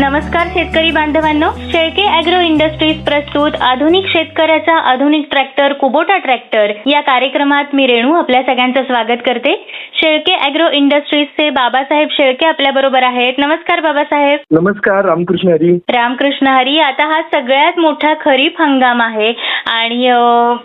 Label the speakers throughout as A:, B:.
A: नमस्कार शेतकरी बांधवांनो, शेळके ॲग्रो इंडस्ट्रीज प्रस्तुत आधुनिक शेतकऱ्याचा आधुनिक ट्रॅक्टर कुबोटा ट्रॅक्टर या कार्यक्रमात मी रेणू आपल्या सगळ्यांचं स्वागत करते. शेळके ॲग्रो इंडस्ट्रीजचे बाबासाहेब शेळके आपल्या बरोबर आहेत. नमस्कार बाबासाहेब.
B: नमस्कार. रामकृष्ण हरी.
A: रामकृष्ण हरी. आता हा सगळ्यात मोठा खरीप हंगाम आहे आणि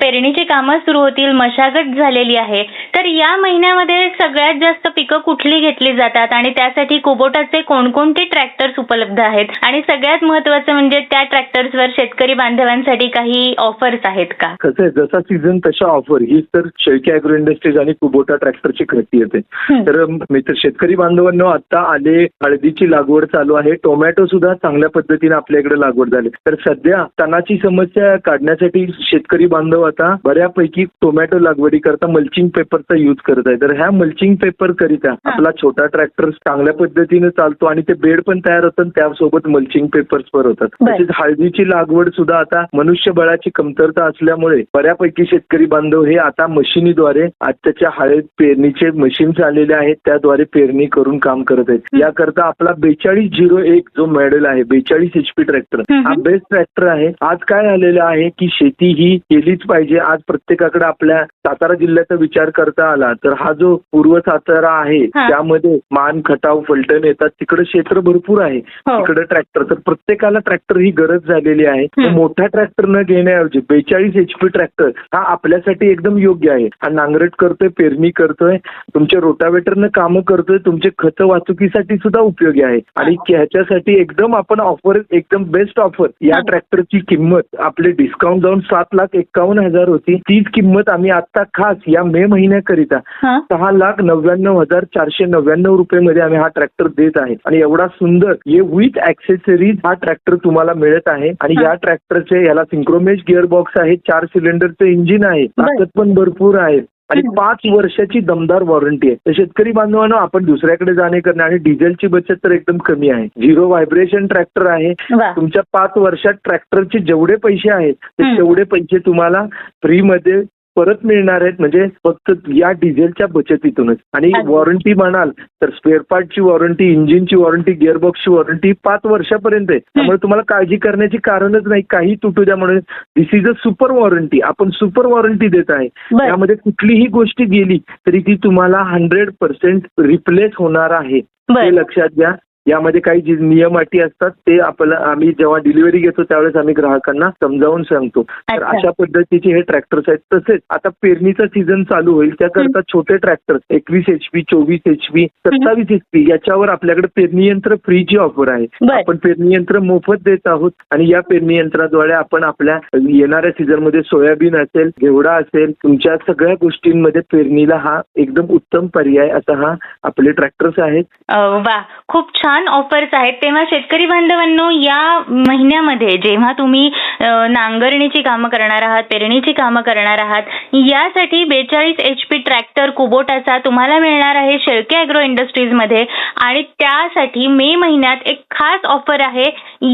A: पेरणीची कामं सुरू होतील, मशागत झालेली आहे. तर या महिन्यामध्ये सगळ्यात जास्त पिकं कुठली घेतली जातात आणि त्यासाठी कुबोटाचे कोणकोणते ट्रॅक्टर्स उपलब्ध आहेत आणि सगळ्यात महत्त्वाचं म्हणजे त्या ट्रॅक्टर्सवर शेतकरी बांधवांसाठी काही ऑफर्स आहेत का?
B: कसं आहे, जसा सीझन तशा ऑफर ही तर शेळके ॲग्रो इंडस्ट्रीज आणि कुबोटा ट्रॅक्टरची खरेदी येते. तर मित्र शेतकरी बांधवांनो, आता आले हळदीची लागवड चालू आहे, टोमॅटो सुद्धा चांगल्या पद्धतीने आपल्याकडे लागवड झाली. तर सध्या तणाची समस्या काढण्यासाठी शेतकरी बांधव आता बऱ्यापैकी टोमॅटो लागवडी करता मल्चिंग पेपरचा यूज करत आहे. तर ह्या मल्चिंग पेपर करिता आपला छोटा ट्रॅक्टर चांगल्या पद्धतीने चालतो आणि ते बेड पण तयार होतं, त्यासोबत मल्चिंग पेपर्स पण होतात. तसेच हळदीची लागवड सुद्धा आता मनुष्यबळाची कमतरता असल्यामुळे बऱ्यापैकी शेतकरी बांधव हे आता मशिनीद्वारे आजच्या हळद पेरणीचे मशीन्स आलेले आहेत, त्याद्वारे पेरणी करून काम करत आहेत. याकरता आपला 4201 जो मॉडेल आहे, 42 HP ट्रॅक्टर हा बेस्ट ट्रॅक्टर आहे. आज काय आलेलं आहे की शेती ही केलीच पाहिजे. आज प्रत्येकाकडे आपल्या सातारा जिल्ह्याचा विचार करता आला तर हा जो पूर्व सातारा आहे त्यामध्ये मान, खटाव, फलटण येतात, तिकडे क्षेत्र भरपूर आहे, तिकडे ट्रॅक्टर. तर प्रत्येकाला ट्रॅक्टर ही गरज झालेली आहे. मोठा ट्रॅक्टर न घेण्याऐवजी 42 HP ट्रॅक्टर हा आपल्यासाठी एकदम योग्य आहे. हा नांगरट करतोय, पेरणी करतोय, तुमच्या रोटावेटरनं कामं करतोय, तुमचे खत वाहतुकीसाठी सुद्धा उपयोगी आहे. आणि ह्याच्यासाठी एकदम आपण ऑफर, एकदम बेस्ट ऑफर. या ट्रॅक्टरची किंमत आपले डिस्काउंट जाऊन 7,51,000 होती. तीच किंमत आम्ही आता खास या मे महिन्याकरिता 6,99,499 रुपये आम्ही हा ट्रॅक्टर देत आहे. आणि एवढा सुंदर ये विथ ऍक्सेसरीज हा ट्रॅक्टर तुम्हाला मिळत आहे. आणि या ट्रॅक्टरचे याला सिंक्रोमेश गिअर बॉक्स आहे, 4 सिलेंडरचं इंजिन आहे, ताकद पण भरपूर आहे आणि 5 वर्षाची दमदार वॉरंटी आहे. तर शेतकरी बांधवांनो, आपण दुसऱ्याकडे जाणे करणे आणि डिझेलची बचत तर एकदम कमी आहे. 0 व्हायब्रेशन ट्रॅक्टर आहे. तुमच्या 5 वर्षात ट्रॅक्टरचे जेवढे पैसे आहेत तेवढे पैसे तुम्हाला फ्रीमध्ये परत मिळणार आहेत, म्हणजे फक्त या डिझेलच्या बचतीतूनच. आणि वॉरंटी म्हणाल तर स्पेअर पार्टची वॉरंटी, इंजिनची वॉरंटी, गिअरबॉक्सची वॉरंटी 5 वर्षापर्यंत आहे. त्यामुळे तुम्हाला काळजी करण्याची कारणच नाही, काही तुटू द्या म्हणून. दिस इज अ सुपर वॉरंटी. आपण सुपर वॉरंटी देत आहे. यामध्ये कुठलीही गोष्ट गेली तरी ती तुम्हाला 100% रिप्लेस होणार आहे, हे लक्षात घ्या. यामध्ये काही जे नियम अटी असतात ते आम्ही जेव्हा डिलिव्हरी घेतो त्यावेळेस आम्ही ग्राहकांना समजावून सांगतो. तर अशा पद्धतीचे हे ट्रॅक्टर्स आहेत. तसेच आता पेरणीचा सीझन चालू होईल, त्याकरता छोटे ट्रॅक्टर 21 HP, 24 HP, 27 HP याच्यावर आपल्याकडे पेरणी यंत्र फ्रीची ऑफर आहे. आपण पेरणी यंत्र मोफत देत आहोत आणि या पेरणी यंत्राद्वारे आपण आपल्या येणाऱ्या सीझन मध्ये सोयाबीन असेल, घेवडा असेल, तुमच्या सगळ्या गोष्टींमध्ये पेरणीला हा एकदम उत्तम पर्याय असा हा आपले ट्रॅक्टर्स आहेत.
A: वा, खूप छान ऑफर्स आहेत. तेव्हा शेतकरी बांधवांनो, या महिन्यामध्ये जेव्हा तुम्ही नांगरणीची कामं करणार आहात, पेरणीची कामं करणार आहात, यासाठी 42 HP ट्रॅक्टर कुबोटाचा तुम्हाला मिळणार आहे शेळके ॲग्रो इंडस्ट्रीज मध्ये. आणि त्यासाठी मे महिन्यात एक खास ऑफर आहे.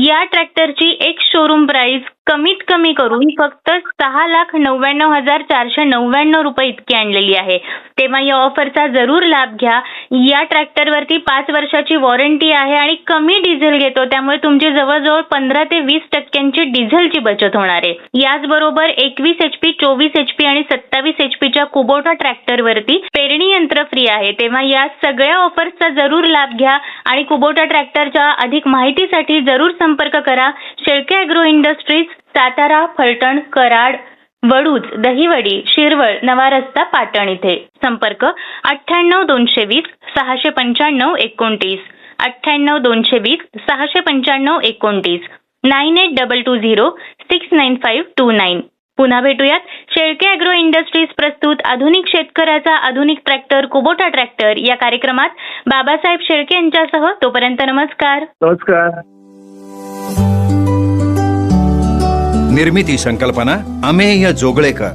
A: या ट्रॅक्टरची एक शोरूम प्राइस कमीत कमी करून फक्त 6,99,499 रुपये इतकी आणलेली आहे. तेव्हा या ऑफरचा जरूर लाभ घ्या. या ट्रॅक्टरवरती 5 वर्षाची वॉरंटी आहे आणि कमी डिझेल घेतो, त्यामुळे तुमची जवळजवळ 15 ते 20% डिझेलची बचत होणार आहे. याचबरोबर 21 HP, 24 HP आणि 27 HPच्या कुबोटा ट्रॅक्टरवरती पेरणी यंत्र फ्री आहे. तेव्हा या सगळ्या ऑफर्सचा जरूर लाभ घ्या आणि कुबोटा ट्रॅक्टरच्या अधिक माहितीसाठी जरूर संपर्क करा. शेळके ॲग्रो इंडस्ट्रीज, सातारा, फलटण, कराड, वडूज, दहिवडी, शिरवळ, नवा रस्ता, पाटण इथे. संपर्क 98 220 695 29, 98 220 695 29, 9822 695 29. पुन्हा भेटूयात. शेळके ॲग्रो इंडस्ट्रीज प्रस्तुत आधुनिक शेतकऱ्याचा आधुनिक ट्रॅक्टर कुबोटा ट्रॅक्टर या कार्यक्रमात बाबासाहेब शेळके यांच्यासह. तोपर्यंत नमस्कार.
B: नमस्कार.
C: निर्मिती संकल्पना अमेय जोगळेकर.